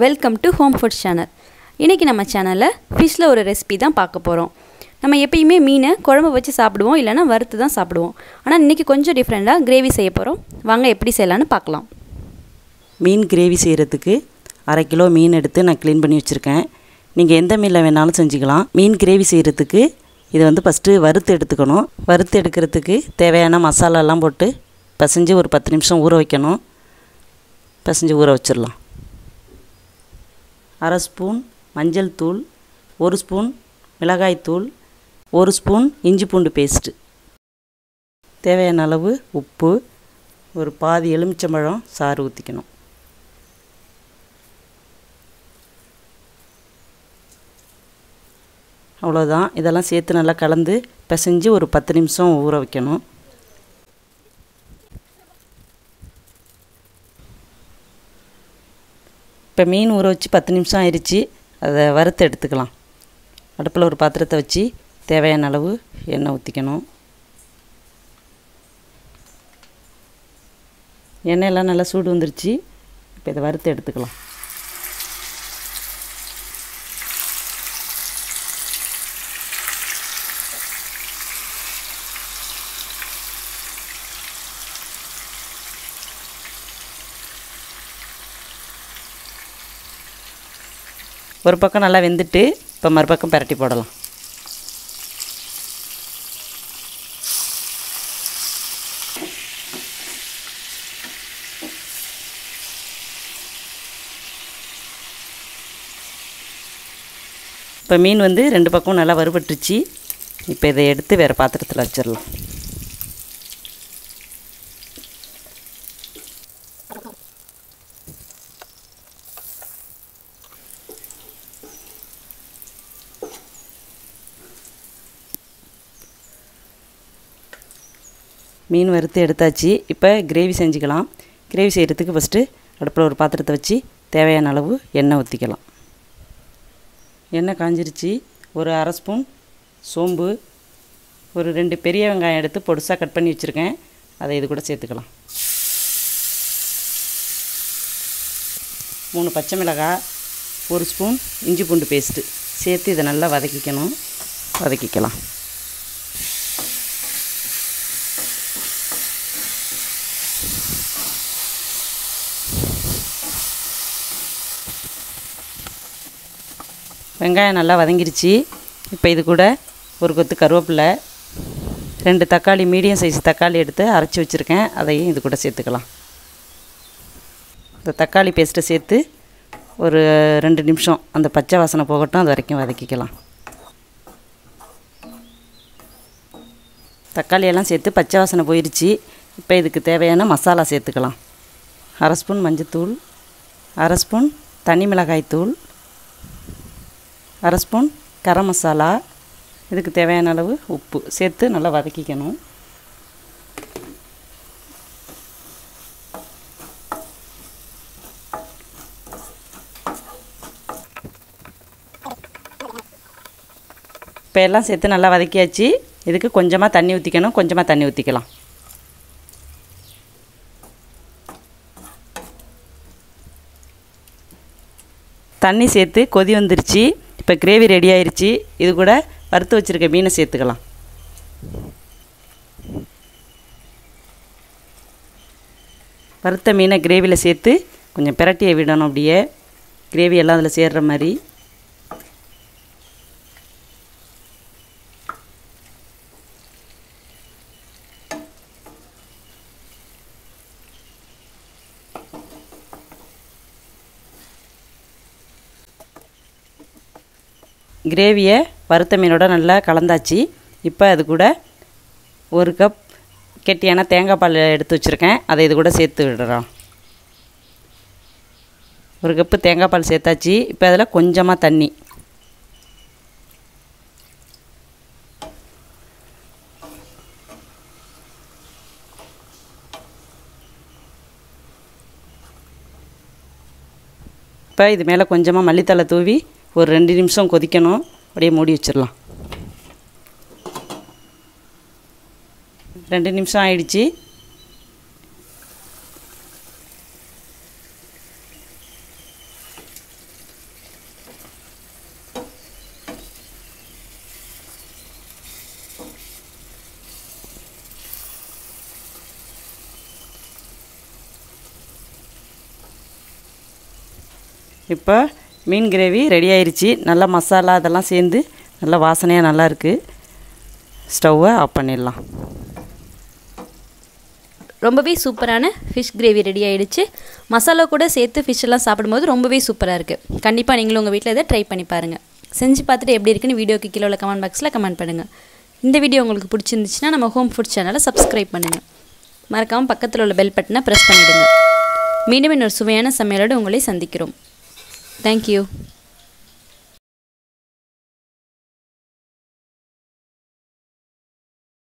Welcome to home foods channel. இன்றைக்கி நம்ம சேனலில் ஃபிஷ்ஷில் ஒரு ரெசிபி தான் பார்க்க போகிறோம். நம்ம எப்பயுமே மீனை குழம்பு வச்சு சாப்பிடுவோம், இல்லைனா வறுத்து தான் சாப்பிடுவோம். ஆனால் இன்றைக்கி கொஞ்சம் டிஃப்ரெண்ட்டாக கிரேவி செய்ய போகிறோம். வாங்க எப்படி செய்யலான்னு பார்க்கலாம். மீன் கிரேவி செய்கிறதுக்கு 1/2 கிலோ மீன் எடுத்து நான் க்ளீன் பண்ணி வச்சுருக்கேன். நீங்கள் எந்த மீனில் வேணாலும் செஞ்சுக்கலாம். மீன் கிரேவி செய்கிறதுக்கு இதை ஃபஸ்ட்டு வறுத்து எடுத்துக்கணும். வறுத்து எடுக்கிறதுக்கு தேவையான மசாலாலாம் போட்டு பிசைஞ்சு ஒரு 10 நிமிஷம் ஊற வைக்கணும். பிசைஞ்சு ஊற வச்சிடலாம். 1/2 ஸ்பூன் மஞ்சள் தூள், 1 ஸ்பூன் மிளகாய் தூள், 1 ஸ்பூன் இஞ்சி பூண்டு பேஸ்ட்டு, தேவையான அளவு உப்பு, ஒரு பாதி எலுமிச்சம்பழம் சாறு ஊற்றிக்கணும். அவ்வளோதான். இதெல்லாம் சேர்த்து நல்லா கலந்து பிசைஞ்சு ஒரு 10 நிமிஷம் ஊற வைக்கணும். இப்போ மீன் ஊற வச்சு 10 நிமிஷம் ஆயிடுச்சு. அதை வறுத்து எடுத்துக்கலாம். அடுப்பில் ஒரு பாத்திரத்தை வச்சு தேவையான அளவு எண்ணெய் ஊற்றிக்கணும். எண்ணெயெல்லாம் நல்லா சூடு வந்துருச்சு. இப்போ இதை வறுத்து எடுத்துக்கலாம். ஒரு பக்கம் நல்லா வெந்துட்டு இப்போ மறுபக்கம் பரட்டி போடலாம். இப்போ மீன் 2 பக்கம் நல்லா வறுபட்டுருச்சு. இப்போ இதை எடுத்து வேறு பாத்திரத்தில் வச்சிடலாம். மீன் வறுத்து எடுத்தாச்சு. இப்போ கிரேவி செஞ்சுக்கலாம். கிரேவி செய்கிறதுக்கு ஃபஸ்ட்டு அடுப்பில் ஒரு பாத்திரத்தை வச்சு தேவையான அளவு எண்ணெய் ஊற்றிக்கலாம். எண்ணெய் காஞ்சிருச்சு. ஒரு 1/2 ஸ்பூன் சோம்பு, ஒரு 2 பெரிய வெங்காயம் எடுத்து பொடிசாக கட் பண்ணி வச்சுருக்கேன். அதை இது கூட சேர்த்துக்கலாம். 3 பச்சை மிளகாய், 1 ஸ்பூன் இஞ்சி பூண்டு பேஸ்ட்டு சேர்த்து இதை நல்லா வதக்கிக்கலாம். வெங்காயம் நல்லா வதங்கிருச்சு. இப்போ இது கூட ஒரு கொத்து கருவேப்பிலை, 2 தக்காளி, மீடியம் சைஸ் தக்காளி எடுத்து அரைச்சி வச்சுருக்கேன். அதையும் இது கூட சேர்த்துக்கலாம். இந்த தக்காளி பேஸ்ட்டை சேர்த்து ஒரு 2 நிமிஷம் அந்த பச்சை வாசனை போகட்டும், அது வரைக்கும் வதக்கிக்கலாம். தக்காளியெல்லாம் சேர்த்து பச்சை வாசனை போயிடுச்சு. இப்போ இதுக்கு தேவையான மசாலா சேர்த்துக்கலாம். 1/2 ஸ்பூன் மஞ்சத்தூள், 1/2 ஸ்பூன் தனி மிளகாய் தூள், 1/2 ஸ்பூன் கரம் மசாலா, இதுக்கு தேவையான அளவு உப்பு சேர்த்து நல்லா வதக்கிக்கணும். இப்போ எல்லாம் சேர்த்து நல்லா வதக்கியாச்சு. இதுக்கு கொஞ்சமாக தண்ணி ஊற்றிக்கலாம். தண்ணி சேர்த்து கொதி வந்துருச்சு. இப்போ கிரேவி ரெடி ஆயிடுச்சு. இது கூட வறுத்து வச்சுருக்க மீனை சேர்த்துக்கலாம். வறுத்த மீனை கிரேவியில் சேர்த்து கொஞ்சம் பிரட்டியை விடணும். அப்படியே கிரேவி எல்லாம் அதில் சேர்கிற மாதிரி. கிரேவியை வறுத்த மீனோட நல்லா கலந்தாச்சு. இப்போ அது கூட 1 கப் கெட்டியான தேங்காய் பால் எடுத்து வச்சுருக்கேன். அதை இது கூட சேர்த்து விடுறோம். 1 கப்பு தேங்காய் பால் சேர்த்தாச்சு. இப்போ அதில் கொஞ்சமாக தண்ணி, இப்போ இது மேலே கொஞ்சமாக மல்லித்தழை தூவி ஒரு 2 நிமிஷம் கொதிக்கணும். அப்படியே மூடி வச்சிடலாம். 2 நிமிஷம் ஆயிடுச்சு. இப்போ மீன் கிரேவி ரெடி ஆயிடுச்சு. நல்லா மசாலா அதெல்லாம் சேர்ந்து நல்லா வாசனையாக நல்லாயிருக்கு. ஸ்டவ்வை ஆஃப் பண்ணிடலாம். ரொம்பவே சூப்பரான ஃபிஷ் கிரேவி ரெடி ஆகிடுச்சு. மசாலா கூட சேர்த்து ஃபிஷ்ஷெல்லாம் சாப்பிடும்போது ரொம்பவே சூப்பராக இருக்குது. கண்டிப்பாக நீங்களும் உங்கள் வீட்டில் இதை ட்ரை பண்ணி பாருங்கள். செஞ்சு பார்த்துட்டு எப்படி இருக்குன்னு வீடியோக்கு கீழே உள்ள கமெண்ட் பாக்ஸில் கமெண்ட் பண்ணுங்கள். இந்த வீடியோ உங்களுக்கு பிடிச்சிருந்துச்சுன்னா நம்ம ஹோம் ஃபுட் சேனலை சப்ஸ்கிரைப் பண்ணுங்கள். மறக்காமல் பக்கத்தில் உள்ள பெல் பட்டனை ப்ரெஸ் பண்ணிவிடுங்க. மீண்டும் இன்னொரு சுவையான சமையலோடு உங்களை சந்திக்கிறோம். தேங்க்யூ.